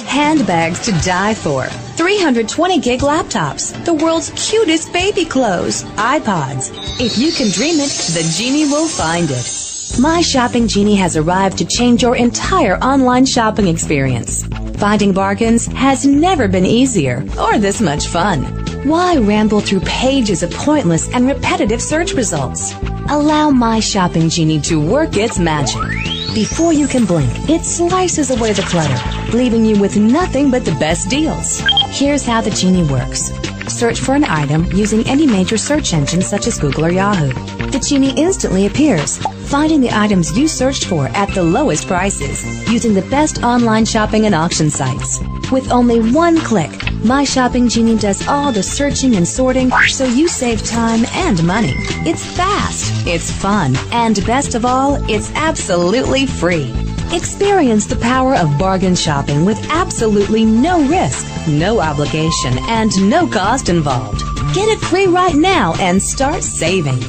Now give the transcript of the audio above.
handbags to die for, 320 gig laptops, the world's cutest baby clothes, iPods. If you can dream it, the Genie will find it. My Shopping Genie has arrived to change your entire online shopping experience. Finding bargains has never been easier or this much fun. Why ramble through pages of pointless and repetitive search results? Allow My Shopping Genie to work its magic. Before you can blink, it slices away the clutter, leaving you with nothing but the best deals. Here's how the Genie works. Search for an item using any major search engine such as Google or Yahoo. The Genie instantly appears, finding the items you searched for at the lowest prices using the best online shopping and auction sites. With only one click, My Shopping Genie does all the searching and sorting so you save time and money. It's fast, it's fun, and best of all, it's absolutely free. Experience the power of bargain shopping with absolutely no risk, no obligation, and no cost involved. Get it free right now and start saving.